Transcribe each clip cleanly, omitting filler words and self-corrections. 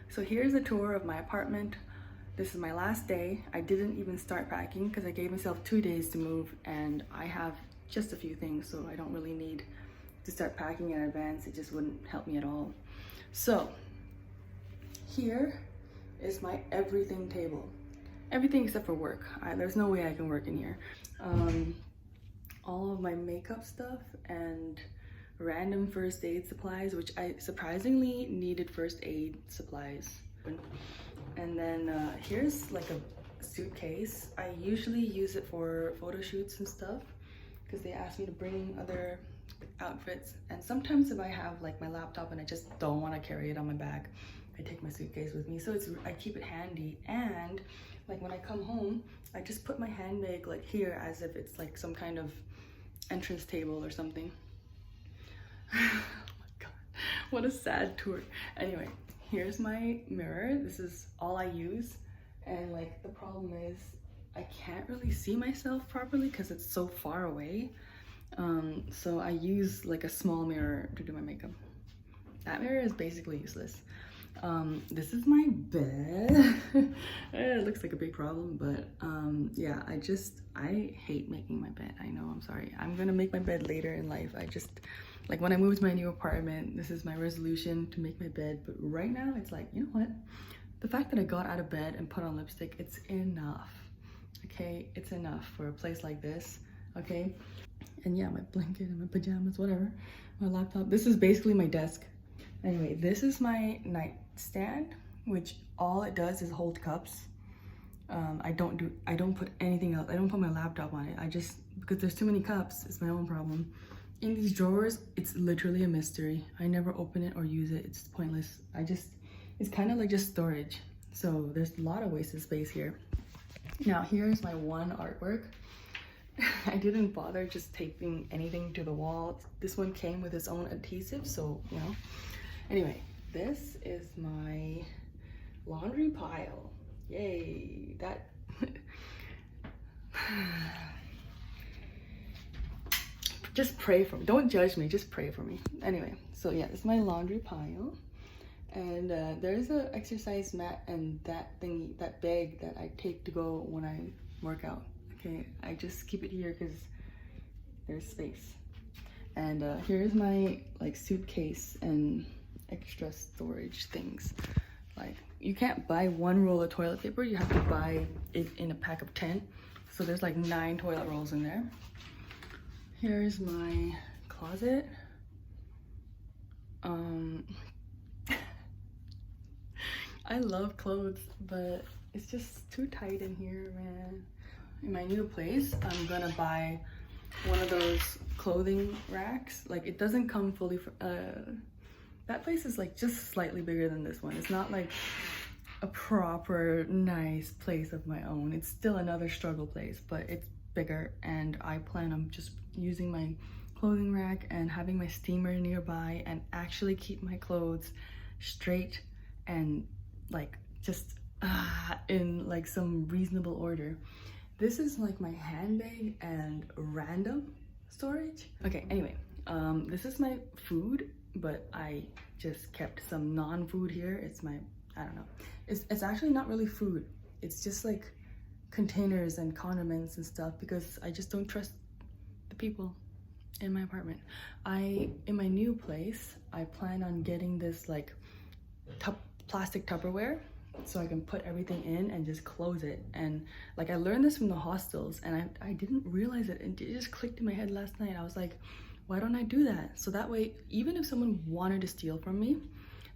So here's a tour of my apartment. This is my last day. I didn't even start packing because I gave myself 2 days to move, and I have just a few things, so I don't really need to start packing in advance. It just wouldn't help me at all. So here is my everything table. Everything except for work. There's no way I can work in here. All of my makeup stuff and random first aid supplies, which I surprisingly needed first aid supplies. And then here's like a suitcase. I usually use it for photo shoots and stuff because they ask me to bring other outfits. And sometimes if I have like my laptop and I just don't want to carry it on my back, I take my suitcase with me. So I keep it handy. And like when I come home, I just put my handbag like here as if it's like some kind of entrance table or something. Oh my god, what a sad tour. Anyway, here's my mirror. This is all I use, and like the problem is I can't really see myself properly because it's so far away. So I use like a small mirror to do my makeup. That mirror is basically useless. This is my bed. It looks like a big problem, but yeah, I hate making my bed. I know, I'm sorry. I'm gonna make my bed later in life. Like when I move to my new apartment, this is my resolution to make my bed. But right now it's like, you know what? The fact that I got out of bed and put on lipstick, it's enough. Okay, it's enough for a place like this, okay? And yeah, my blanket and my pajamas, whatever. My laptop, this is basically my desk. Anyway, this is my nightstand, which all it does is hold cups. I don't put anything else. I don't put my laptop on it. Because there's too many cups, it's my own problem. In these drawers, it's literally a mystery. I never open it or use it. It's pointless. It's kind of like just storage. So there's a lot of wasted space here. Now here's my one artwork. I didn't bother just taping anything to the wall. This one came with its own adhesive, so you know. Anyway, this is my laundry pile. Yay, that. Just pray for me. Don't judge me, just pray for me. Anyway, so yeah, this is my laundry pile. And there's an exercise mat and that bag that I take to go when I work out. Okay, I just keep it here because there's space. And here's my like suitcase and extra storage things. Like you can't buy one roll of toilet paper, you have to buy it in a pack of 10. So there's like 9 toilet rolls in there. Here's my closet. I love clothes, but it's just too tight in here, man. In my new place, I'm gonna buy one of those clothing racks. Like it doesn't come fully, that place is like just slightly bigger than this one. It's not like a proper nice place of my own. It's still another struggle place, but it's bigger, and I plan on just using my clothing rack and having my steamer nearby and actually keep my clothes straight and like just in like some reasonable order. This is like my handbag and random storage. Okay, anyway, this is my food, but I just kept some non-food here. It's my, I don't know. It's actually not really food. It's just like containers and condiments and stuff because I just don't trust the people in my apartment. In my new place, I plan on getting this like plastic Tupperware so I can put everything in and just close it. And like I learned this from the hostels, and I didn't realize it, and it just clicked in my head last night. I was like, why don't I do that? So that way, even if someone wanted to steal from me,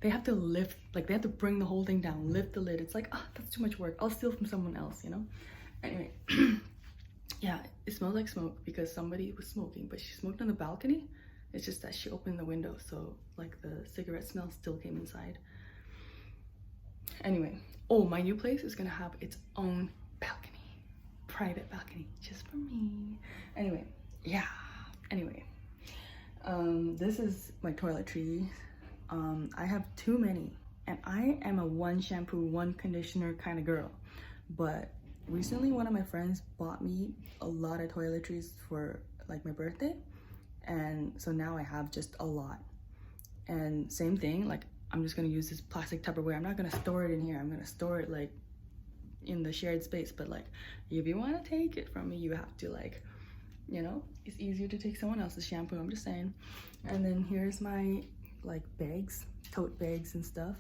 they have to lift, like they have to bring the whole thing down, lift the lid. It's like, oh, that's too much work. I'll steal from someone else, you know? Anyway, yeah, it smells like smoke because somebody was smoking, but she smoked on the balcony. It's just that she opened the window, so like the cigarette smell still came inside. Anyway, oh, my new place is gonna have its own balcony, private balcony, just for me. Anyway, yeah, anyway. This is my toiletries. I have too many, and I am a one shampoo, one conditioner kind of girl. But recently, one of my friends bought me a lot of toiletries for like my birthday, and so now I have just a lot. And same thing, like I'm just gonna use this plastic Tupperware. I'm not gonna store it in here. I'm gonna store it like in the shared space, but like if you want to take it from me, you have to, like, you know, it's easier to take someone else's shampoo, I'm just saying. And then here's my like bags, tote bags and stuff.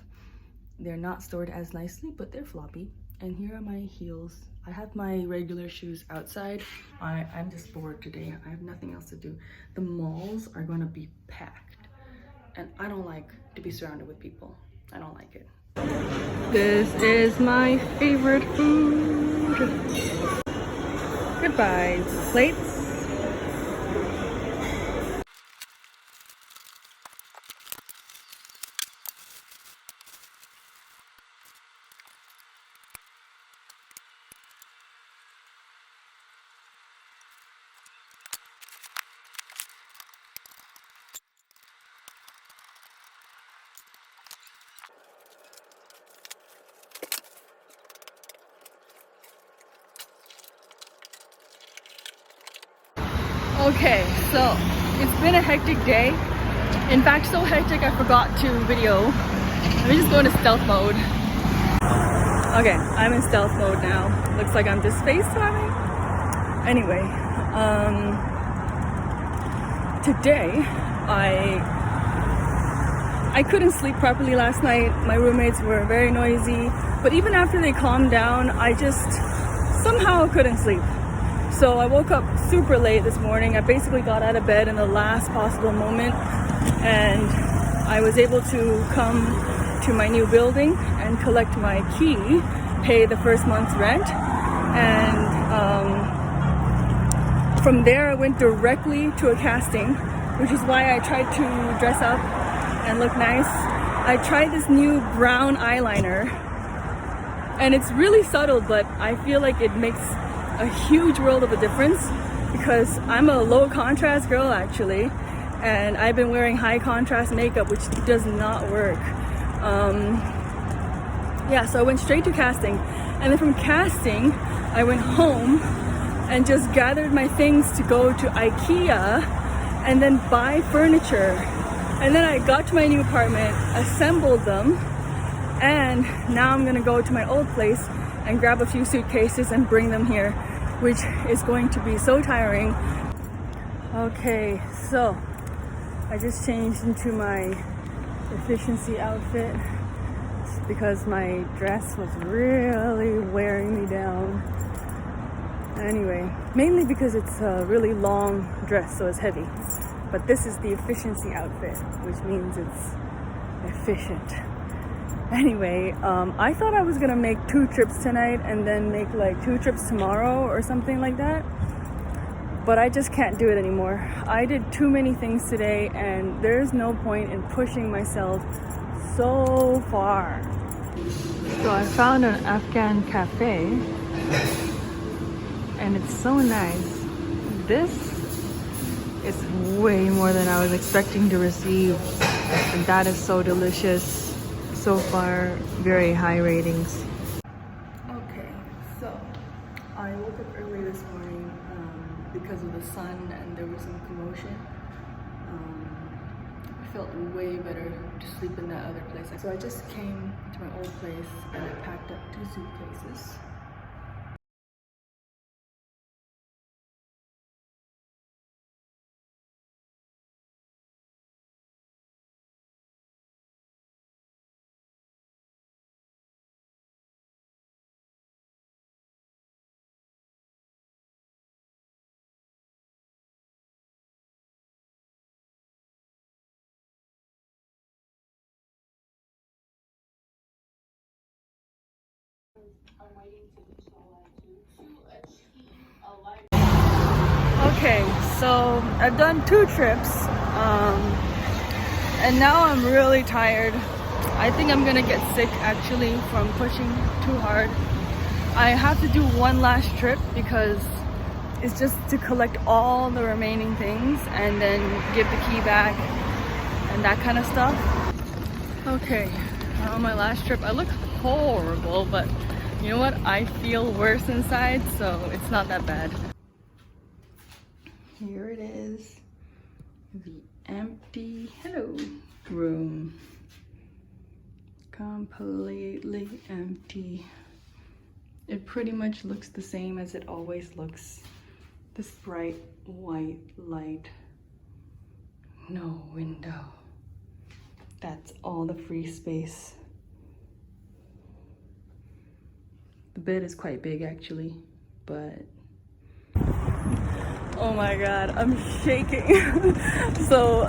They're not stored as nicely, but they're floppy. And here are my heels. I have my regular shoes outside. I'm just bored today. I have nothing else to do. The malls are gonna be packed, and I don't like to be surrounded with people. I don't like it. This is my favorite food. Goodbye, plates. Okay, so it's been a hectic day. In fact, so hectic I forgot to video. Let me just go into stealth mode. Okay, I'm in stealth mode now. Looks like I'm just FaceTiming. Anyway, today I couldn't sleep properly last night. My roommates were very noisy, but even after they calmed down, I just somehow couldn't sleep. So I woke up super late this morning. I basically got out of bed in the last possible moment, and I was able to come to my new building and collect my key, pay the first month's rent, and from there I went directly to a casting, which is why I tried to dress up and look nice. I tried this new brown eyeliner, and it's really subtle, but I feel like it makes a huge world of a difference, because I'm a low contrast girl actually, and I've been wearing high contrast makeup, which does not work. Yeah, so I went straight to casting, and then from casting I went home and just gathered my things to go to IKEA and then buy furniture. And then I got to my new apartment, assembled them, and now I'm gonna go to my old place and grab a few suitcases and bring them here, which is going to be so tiring. Okay, so I just changed into my efficiency outfit because my dress was really wearing me down. Anyway, mainly because it's a really long dress, so it's heavy. But this is the efficiency outfit, which means it's efficient. Anyway, I thought I was gonna make 2 trips tonight and then make like 2 trips tomorrow or something like that, but I just can't do it anymore. I did too many things today, and there's no point in pushing myself so far. So I found an Afghan cafe, and it's so nice. This is way more than I was expecting to receive, and that is so delicious. So far, very high ratings. Okay, so I woke up early this morning because of the sun, and there was some commotion. I felt way better to sleep in that other place. So I just came to my old place and I packed up 2 suitcases. Okay, so I've done 2 trips, and now I'm really tired. I think I'm gonna get sick actually from pushing too hard. I have to do one last trip because it's just to collect all the remaining things and then give the key back and that kind of stuff. Okay, on my last trip, I look horrible, but you know what? I feel worse inside, so it's not that bad. Here it is, the empty room. completely empty. It pretty much looks the same as it always looks. This bright white light. No window. That's all the free space. The bed is quite big actually, but oh my god, I'm shaking. So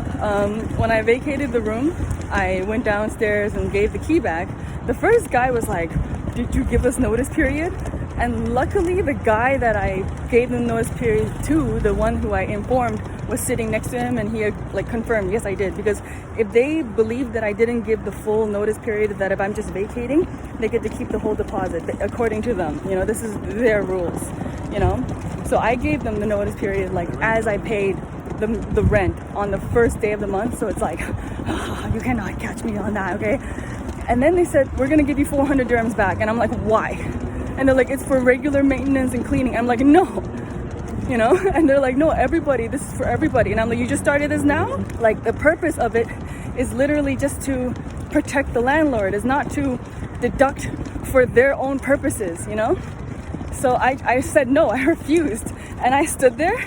when I vacated the room, I went downstairs and gave the key back. The first guy was like, did you give us notice period? And luckily the guy that I gave the notice period to, the one who I informed, was sitting next to him, and he like confirmed, yes I did. Because if they believe that I didn't give the full notice period, that if I'm just vacating, they get to keep the whole deposit according to them. You know, this is their rules, you know. So I gave them the notice period like as I paid the rent on the first day of the month. So it's like, oh, you cannot catch me on that, okay? And then they said, we're gonna give you 400 dirhams back. And I'm like, why? And they're like, it's for regular maintenance and cleaning. I'm like, no, you know? And they're like, no, everybody, this is for everybody. And I'm like, you just started this now? Like, the purpose of it is literally just to protect the landlord. It's not to deduct for their own purposes, you know? So I said no, I refused. And I stood there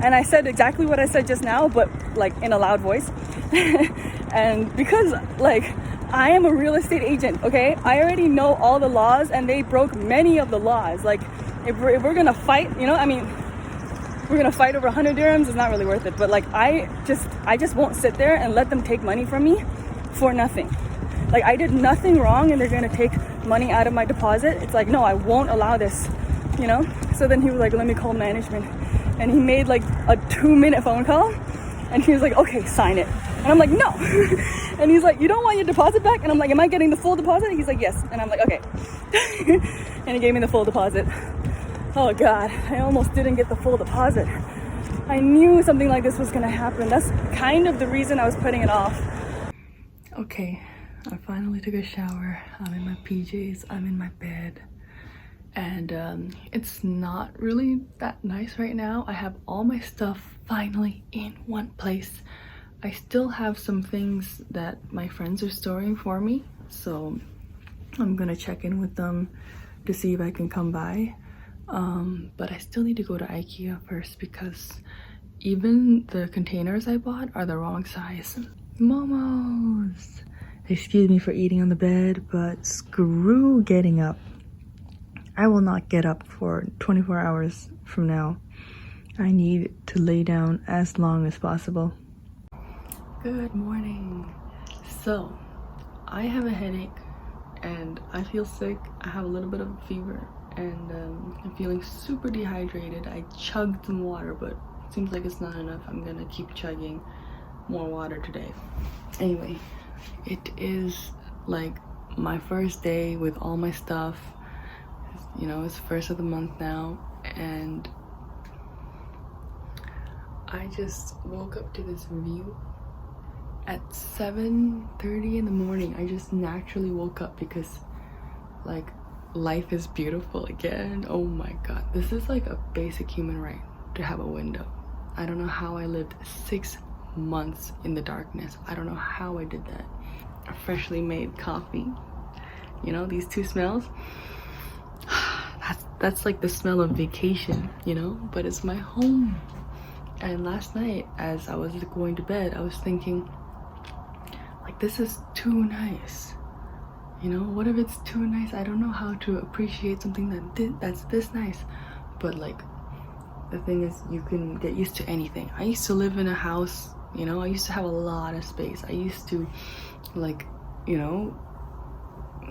and I said exactly what I said just now, but like in a loud voice. And because like, I am a real estate agent, okay? I already know all the laws, and they broke many of the laws. Like, if we're gonna fight, you know, I mean, we're gonna fight over 100 dirhams, it's not really worth it. But like, I just won't sit there and let them take money from me for nothing. Like, I did nothing wrong and they're gonna take money out of my deposit. It's like, no, I won't allow this, you know? So then he was like, let me call management. And he made like a 2-minute phone call, and he was like, okay, sign it. And I'm like, no. And he's like, you don't want your deposit back? And I'm like, am I getting the full deposit? He's like, yes. And I'm like, okay. And he gave me the full deposit. Oh God, I almost didn't get the full deposit. I knew something like this was gonna happen. That's kind of the reason I was putting it off. Okay, I finally took a shower. I'm in my PJs, I'm in my bed. And it's not really that nice right now. I have all my stuff finally in one place. I still have some things that my friends are storing for me, so I'm gonna check in with them to see if I can come by. But I still need to go to IKEA first, because even the containers I bought are the wrong size. Momos! Excuse me for eating on the bed, but screw getting up. I will not get up for 24 hours from now. I need to lay down as long as possible. Good morning. So, I have a headache and I feel sick. I have a little bit of a fever, and I'm feeling super dehydrated. I chugged some water, but it seems like it's not enough. I'm gonna keep chugging more water today. Anyway, it is like my first day with all my stuff. You know, it's the first of the month now, and I just woke up to this view at 7:30 in the morning. I just naturally woke up because like life is beautiful again. Oh my god, this is like a basic human right to have a window. I don't know how I lived 6 months in the darkness. I don't know how I did that. A freshly made coffee, you know, these two smells. That's like the smell of vacation, you know, but it's my home. And last night as I was going to bed, I was thinking, like, this is too nice, you know? What if it's too nice? I don't know how to appreciate something that's this nice. But like, the thing is, you can get used to anything. I used to live in a house, you know, I used to have a lot of space. I used to, like, you know,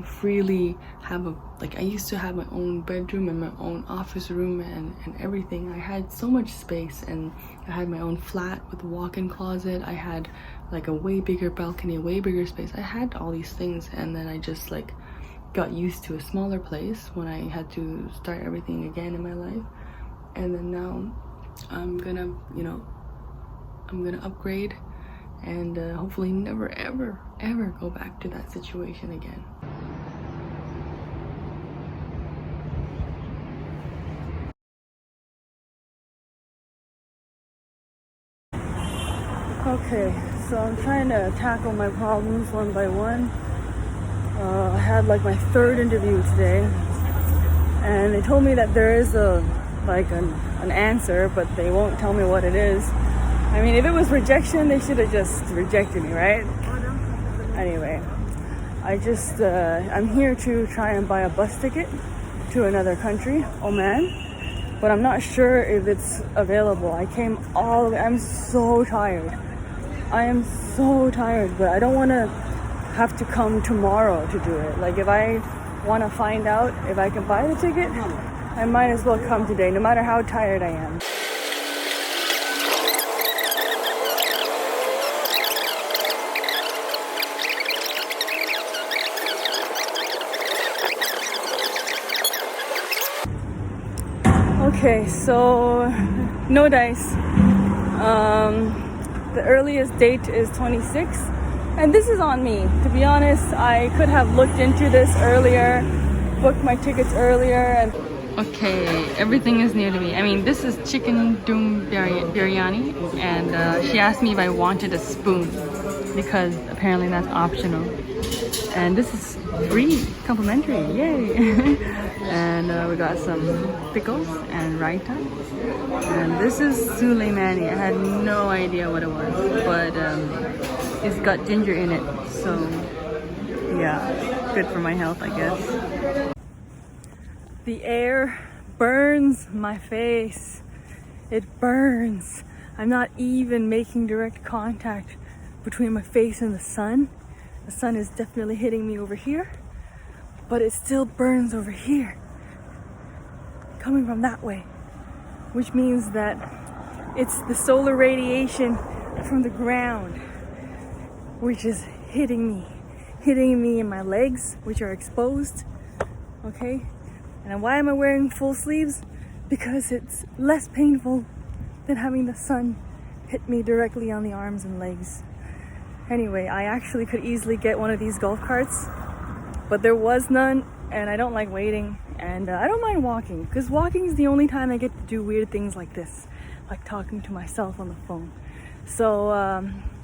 freely have I used to have my own bedroom and my own office room and everything. I had so much space, and I had my own flat with a walk-in closet. I had like a way bigger balcony, a way bigger space. I had all these things, and then I just like got used to a smaller place when I had to start everything again in my life. And then now I'm gonna, you know, I'm gonna upgrade and hopefully never ever go back to that situation again. Okay, so I'm trying to tackle my problems one by one. I had like my third interview today, and they told me that there is an answer, but they won't tell me what it is. I mean, if it was rejection, they should have just rejected me, right? Anyway, I'm here to try and buy a bus ticket to another country, Oman, but I'm not sure if it's available. I'm so tired. I am so tired, but I don't want to have to come tomorrow to do it. Like, if I want to find out if I can buy the ticket, I might as well come today, no matter how tired I am. Okay, so no dice. The earliest date is 26, and this is on me. To be honest, I could have looked into this earlier, booked my tickets earlier, and okay, everything is new to me. I mean, this is chicken dum biryani, and she asked me if I wanted a spoon because apparently that's optional. And this is free, complimentary, yay! And we got some pickles and raita. And this is Suleimani. I had no idea what it was, but it's got ginger in it, so yeah, good for my health, I guess. The air burns my face. It burns. I'm not even making direct contact between my face and the sun. The sun is definitely hitting me over here, but it still burns over here, coming from that way, which means that it's the solar radiation from the ground, which is hitting me in my legs, which are exposed, okay? And why am I wearing full sleeves? Because it's less painful than having the sun hit me directly on the arms and legs. Anyway, I actually could easily get one of these golf carts, but there was none, and I don't like waiting, and I don't mind walking, because walking is the only time I get to do weird things like this, like talking to myself on the phone. So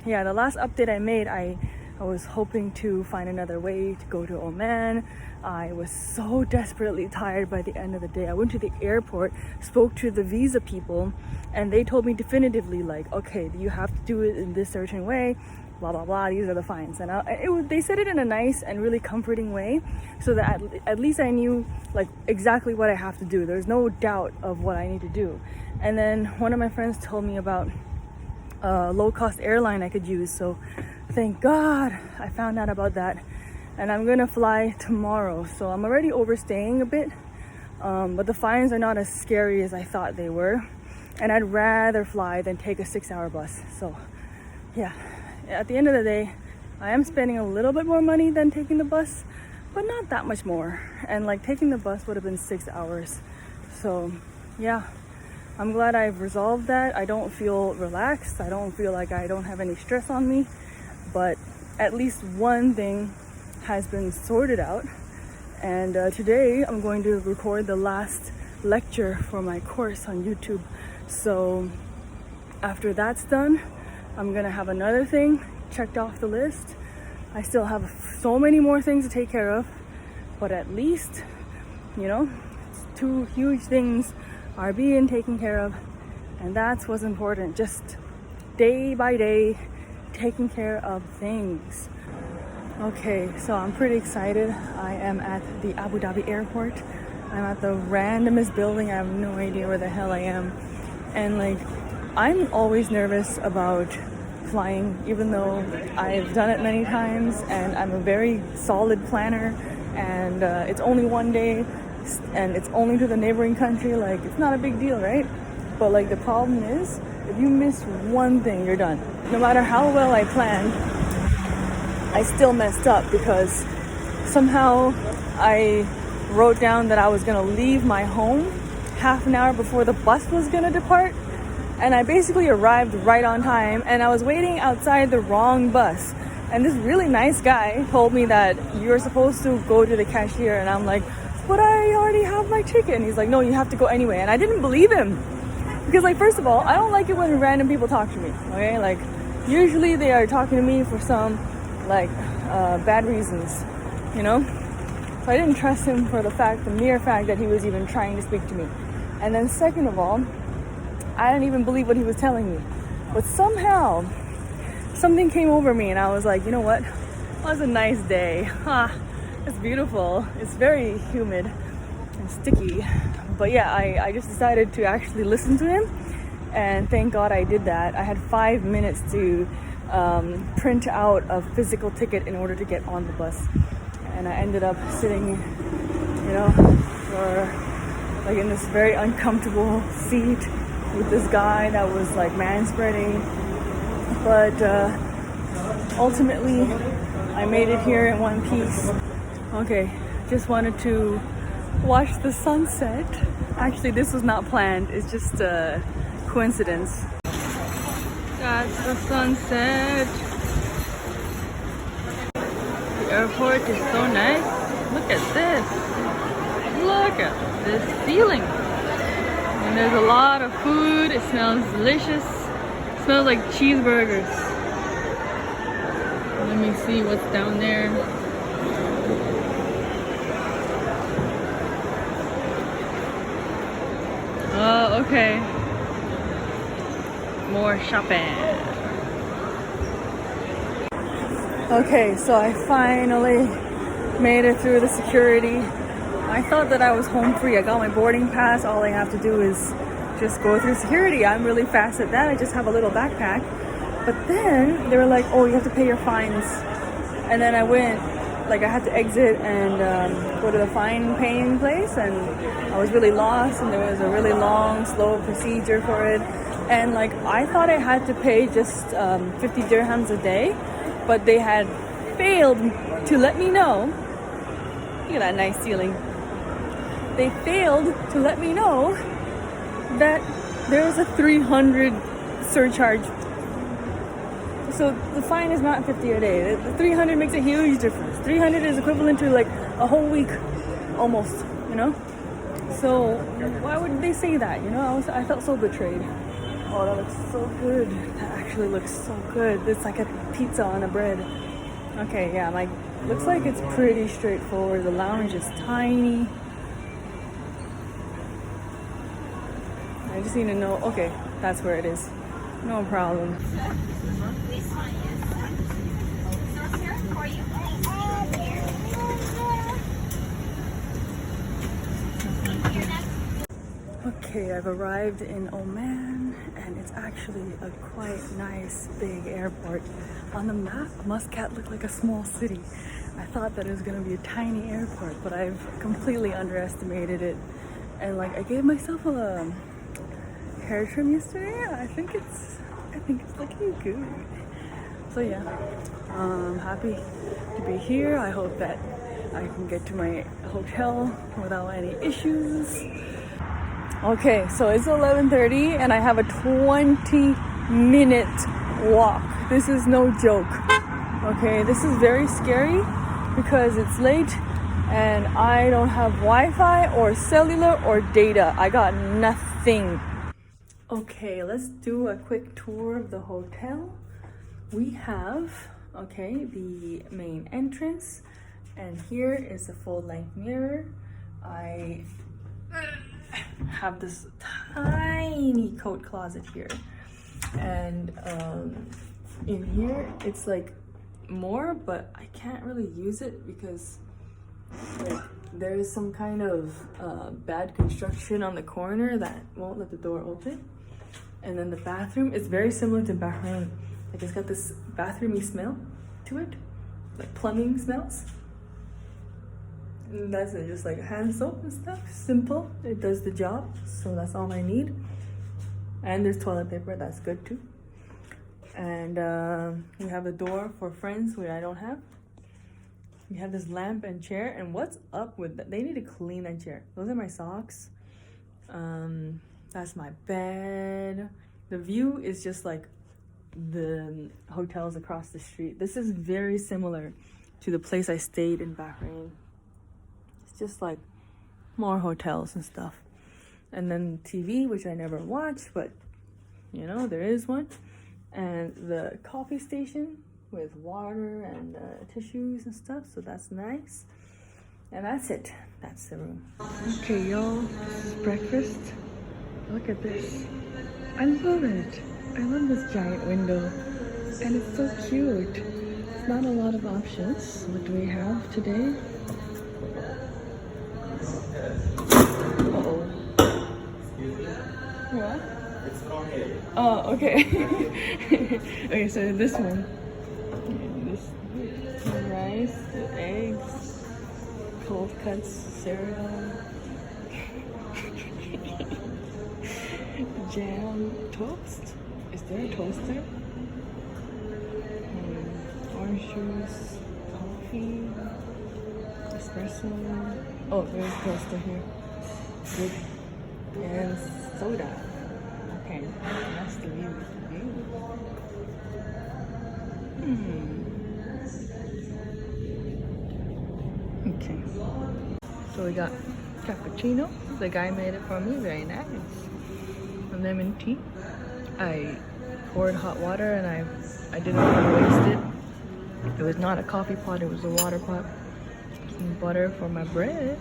yeah, the last update I made, I was hoping to find another way to go to Oman. I was so desperately tired by the end of the day. I went to the airport, spoke to the visa people, and they told me definitively, like, okay, you have to do it in this certain way, blah blah blah, these are the fines. And they said it in a nice and really comforting way, so that at least I knew like exactly what I have to do. There's no doubt of what I need to do. And then one of my friends told me about a low-cost airline I could use, so thank God I found out about that, and I'm gonna fly tomorrow. So I'm already overstaying a bit, but the fines are not as scary as I thought they were, and I'd rather fly than take a 6-hour bus. So yeah, at the end of the day, I am spending a little bit more money than taking the bus, but not that much more. And like, taking the bus would have been 6 hours. So yeah, I'm glad I've resolved that. I don't feel relaxed. I don't feel like I don't have any stress on me, but at least one thing has been sorted out. And today I'm going to record the last lecture for my course on YouTube. So after that's done, I'm gonna have another thing checked off the list. I still have so many more things to take care of, but at least, you know, 2 huge things are being taken care of, and that's what's important. Just day by day, taking care of things. Okay, so I'm pretty excited. I am at the Abu Dhabi airport. I'm at the randomest building. I have no idea where the hell I am. And like, I'm always nervous about flying, even though I've done it many times, and I'm a very solid planner, and it's only one day, and it's only to the neighboring country. Like, it's not a big deal, right? But like, the problem is, if you miss one thing, you're done. No matter how well I planned, I still messed up because somehow I wrote down that I was gonna leave my home half an hour before the bus was gonna depart, and I basically arrived right on time, and I was waiting outside the wrong bus. And this really nice guy told me that you're supposed to go to the cashier, and I'm like, but I already have my ticket. And he's like, no, you have to go anyway. And I didn't believe him, because like, first of all, I don't like it when random people talk to me, okay? Like, usually they are talking to me for some like bad reasons. you know? So I didn't trust him for the mere fact that he was even trying to speak to me. And then second of all, I didn't even believe what he was telling me. But somehow, something came over me and I was like, you know what? It was a nice day. It's beautiful. It's very humid and sticky. But yeah, I just decided to actually listen to him. And thank God I did that. I had 5 minutes to print out a physical ticket in order to get on the bus. And I ended up sitting, you know, for like in this very uncomfortable seat with this guy that was like manspreading. But ultimately, I made it here in one piece. Okay, just wanted to watch the sunset. Actually, this was not planned. It's just a coincidence. That's the sunset. The airport is so nice. Look at this. Look at this ceiling. And there's a lot of food. It smells delicious. It smells like cheeseburgers. Let me see what's down there. Oh, okay. More shopping. Okay, so I finally made it through the security. I thought that I was home free. I got my boarding pass. All I have to do is just go through security. I'm really fast at that. I just have a little backpack. But then they were like, oh, you have to pay your fines. And then I went, like I had to exit and go to the fine paying place. And I was really lost and there was a really long, slow procedure for it. And like, I thought I had to pay just 50 dirhams a day. But they had failed to let me know. Look at that nice ceiling. They failed to let me know that there was a 300 surcharge. So the fine is not 50 a day. The 300 makes a huge difference. 300 is equivalent to like a whole week, almost, you know? So why would they say that, you know? I felt so betrayed. Oh, that looks so good. That actually looks so good. It's like a pizza on a bread. Okay, yeah, like, looks like it's pretty straightforward. The lounge is tiny. I just need to know, okay, that's where it is. No problem. Okay, I've arrived in Oman and it's actually a quite nice big airport. On the map, Muscat looked like a small city. I thought that it was gonna be a tiny airport, but I've completely underestimated it. And like, I gave myself a hair trim yesterday. I think it's looking good. So yeah, I'm happy to be here. I hope that I can get to my hotel without any issues. Okay, so it's 11:30 and I have a 20-minute walk. This is no joke. Okay, this is very scary because it's late and I don't have Wi-Fi or cellular or data. I got nothing. Okay, let's do a quick tour of the hotel. We have, okay, the main entrance, and here is a full-length mirror. I have this tiny coat closet here, and in here it's like more, but I can't really use it because like there is some kind of bad construction on the corner that won't let the door open. And then the bathroom is very similar to Bahrain. Like, it's got this bathroomy smell to it, like plumbing smells. And that's it, just like hand soap and stuff. Simple, it does the job. So that's all I need. And there's toilet paper, that's good too. And we have a door for friends, which I don't have. We have this lamp and chair, and what's up with that? They need to clean that chair. Those are my socks. That's my bed. The view is just like the hotels across the street. This is very similar to the place I stayed in Bahrain. It's just like more hotels and stuff. And then TV, which I never watch, but you know, there is one. And the coffee station, with water and tissues and stuff, so that's nice. And that's it. That's the room. Okay, y'all, this is breakfast. Look at this. I love it. I love this giant window. And it's so cute. It's not a lot of options. What do we have today? Uh-oh. What? It's okay. Oh, okay. Okay, so this one. This rice, eggs, cold cuts, cereal, jam, toast. Is there a toaster? Orange juice, coffee, espresso. Oh, there's a toaster here. Good. And soda. Okay, that's the view. Okay. So we got cappuccino. The guy made it for me. Very nice. A lemon tea. I poured hot water and I didn't want to waste it. It was not a coffee pot, it was a water pot. Some butter for my bread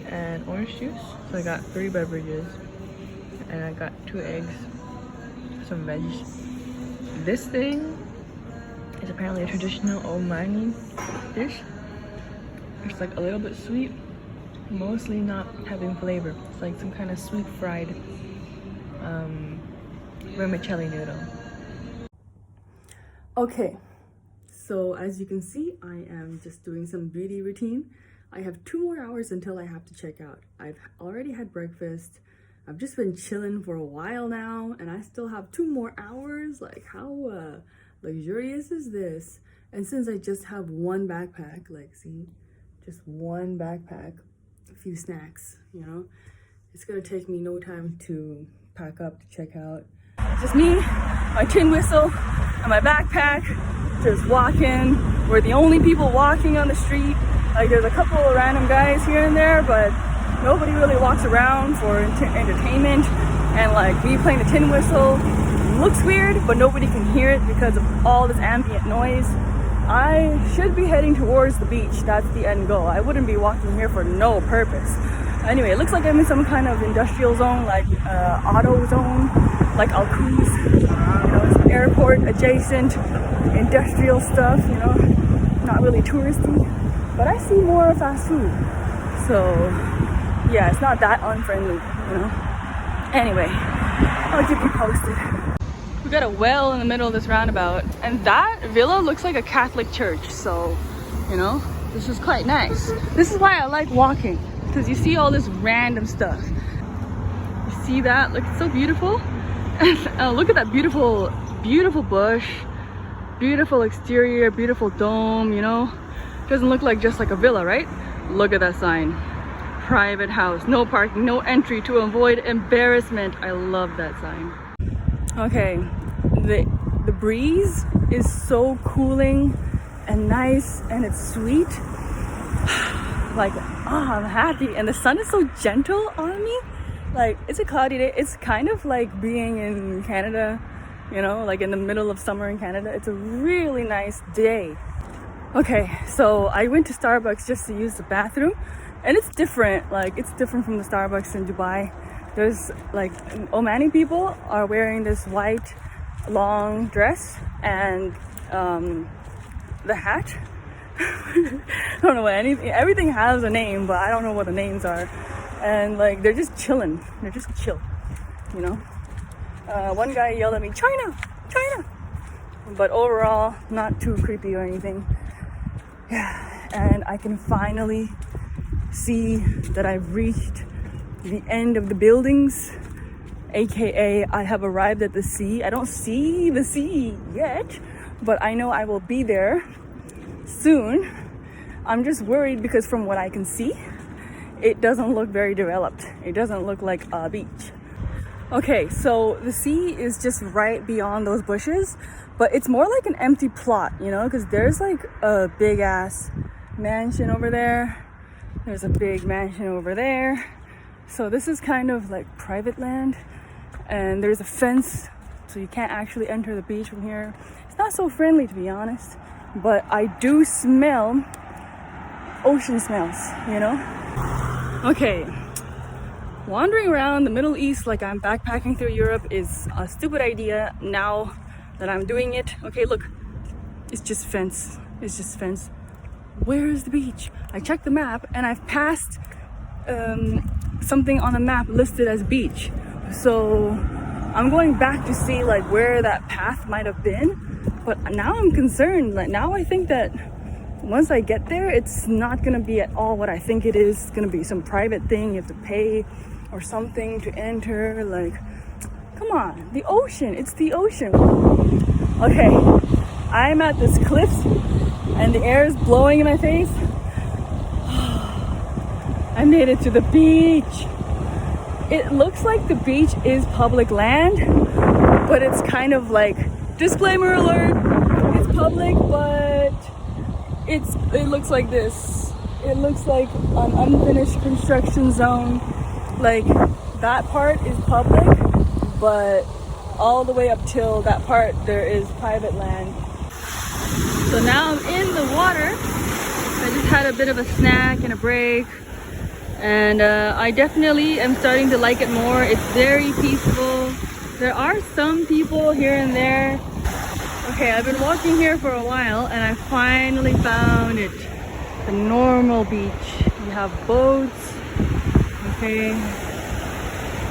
and orange juice. So I got 3 beverages and I got 2 eggs, some veggies. This thing is apparently a traditional Omani dish. It's like a little bit sweet, mostly not having flavor. It's like some kind of sweet fried vermicelli noodle. Okay. So as you can see, I am just doing some beauty routine. I have 2 more hours until I have to check out. I've already had breakfast. I've just been chilling for a while now and I still have 2 more hours. Like how luxurious is this? And since I just have 1 backpack, like see, just 1 backpack, a few snacks, you know, it's gonna take me no time to pack up to check out. Just me, my tin whistle, and my backpack. Just walking. We're the only people walking on the street. Like there's a couple of random guys here and there, but nobody really walks around for entertainment. And like me playing the tin whistle looks weird, but nobody can hear it because of all this ambient noise. I should be heading towards the beach. That's the end goal. I wouldn't be walking here for no purpose. Anyway, it looks like I'm in some kind of industrial zone, like auto zone, like Al Quoz. You know, it's an airport adjacent, industrial stuff, you know, not really touristy. But I see more fast food. So, yeah, it's not that unfriendly, you know. Anyway, I'll keep you posted. We got a well in the middle of this roundabout, and that villa looks like a Catholic church, so, you know, this is quite nice. This is why I like walking, because you see all this random stuff. You see that? Look, it's so beautiful. And look at that beautiful, beautiful bush, beautiful exterior, beautiful dome, you know. Doesn't look like just like a villa, right? Look at that sign. Private house, no parking, no entry to avoid embarrassment. I love that sign. Okay, the breeze is so cooling and nice and it's sweet. Like, I'm happy, and the sun is so gentle on me. Like, it's a cloudy day. It's kind of like being in Canada, you know, like in the middle of summer in Canada. It's a really nice day. Okay, so I went to Starbucks just to use the bathroom, and it's different. Like, it's different from the Starbucks in Dubai. There's like Omani people are wearing this white long dress and the hat. I don't know what everything has a name, but I don't know what the names are. And like they're just chilling. They're just chill, you know. One guy yelled at me, "China, China," but overall not too creepy or anything. Yeah, and I can finally see that I've reached the end of the buildings, aka I have arrived at the sea. I don't see the sea yet, but I know I will be there soon. I'm just worried because from what I can see, it doesn't look very developed. It doesn't look like a beach. Okay, so the sea is just right beyond those bushes, but it's more like an empty plot, you know, because there's like a big ass mansion over there. There's a big mansion over there. So this is kind of like private land, and there's a fence, so you can't actually enter the beach from here. It's not so friendly, to be honest, but I do smell ocean smells, you know? Okay, wandering around the Middle East like I'm backpacking through Europe is a stupid idea now that I'm doing it. Okay, look, it's just fence. It's just fence. Where is the beach? I checked the map and I've passed something on the map listed as beach. So I'm going back to see like where that path might have been. But now I'm concerned. Like now I think that once I get there, it's not gonna be at all what I think it is. It's gonna be some private thing you have to pay or something to enter. Like, come on, the ocean, it's the ocean. Okay, I'm at this cliff and the air is blowing in my face. I made it to the beach. It looks like the beach is public land, but it's kind of like, disclaimer alert, it's public, but it looks like this. It looks like an unfinished construction zone. Like that part is public, but all the way up till that part there is private land. So now I'm in the water. I just had a bit of a snack and a break, and I definitely am starting to like it more. It's very peaceful. There are some people here and there. Okay, I've been walking here for a while and I finally found it. The normal beach. You have boats. Okay.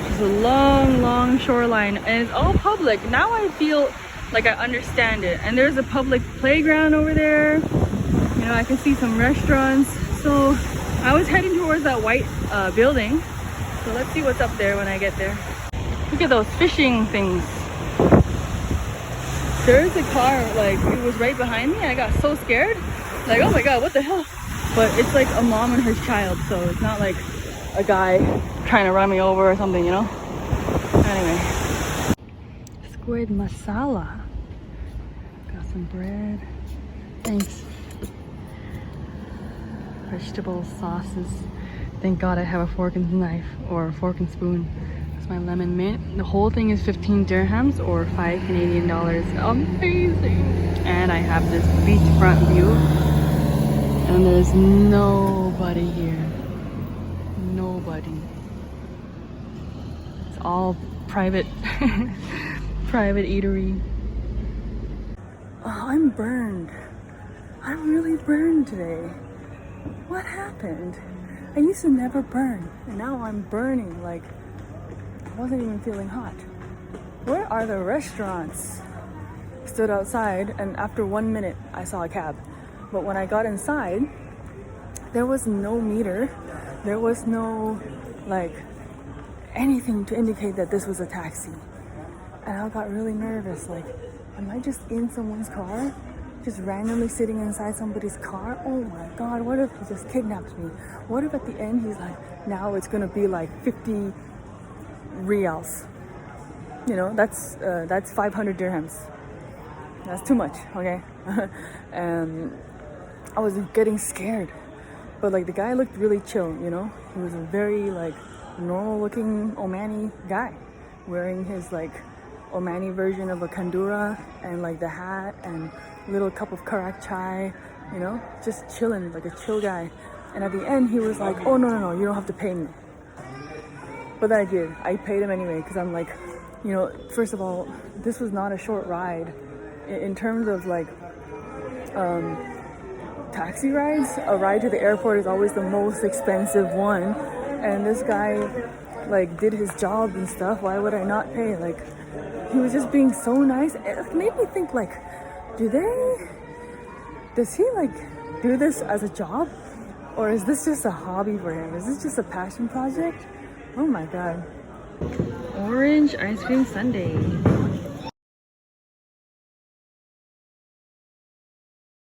It's a long shoreline and it's all public. Now I feel like I understand it. And there's a public playground over there. You know, I can see some restaurants. So I was heading towards that white building. So let's see what's up there when I get there. Look at those fishing things. There's a car, like it was right behind me. I got so scared. Like, oh my God, what the hell? But it's like a mom and her child. So it's not like a guy trying to run me over or something, you know? Anyway. Squid masala. Got some bread. Thanks. Vegetable sauces. Thank God I have a fork and knife or a fork and spoon. That's my lemon mint. The whole thing is 15 dirhams or 5 Canadian dollars. Amazing. And I have this beachfront view. And there's nobody here. Nobody. It's all private, private eatery. Oh, I'm burned. I'm really burned today. What happened? I used to never burn, and now I'm burning. Like, I wasn't even feeling hot. Where are the restaurants? Stood outside, and after 1 minute, I saw a cab. But when I got inside, there was no meter. There was no, like, anything to indicate that this was a taxi. And I got really nervous. Like, am I just in someone's car? Just randomly sitting inside somebody's car? Oh my God, what if he just kidnaps me? What if at the end he's like, now it's gonna be like 50 riyals. You know, that's 500 dirhams. That's too much, okay? And I was getting scared. But like the guy looked really chill, you know? He was a very like normal looking Omani guy, wearing his like Omani version of a kandura and like the hat and little cup of karak chai, you know, just chilling, like a chill guy. And at the end he was like, oh no, you don't have to pay me. But then I did. I paid him anyway because I'm like, you know, first of all, this was not a short ride. In terms of like taxi rides, a ride to the airport is always the most expensive one. And this guy like did his job and stuff. Why would I not pay? Like, he was just being so nice. It made me think like, does he like do this as a job? Or is this just a hobby for him? Is this just a passion project? Oh my God. Orange ice cream sundae.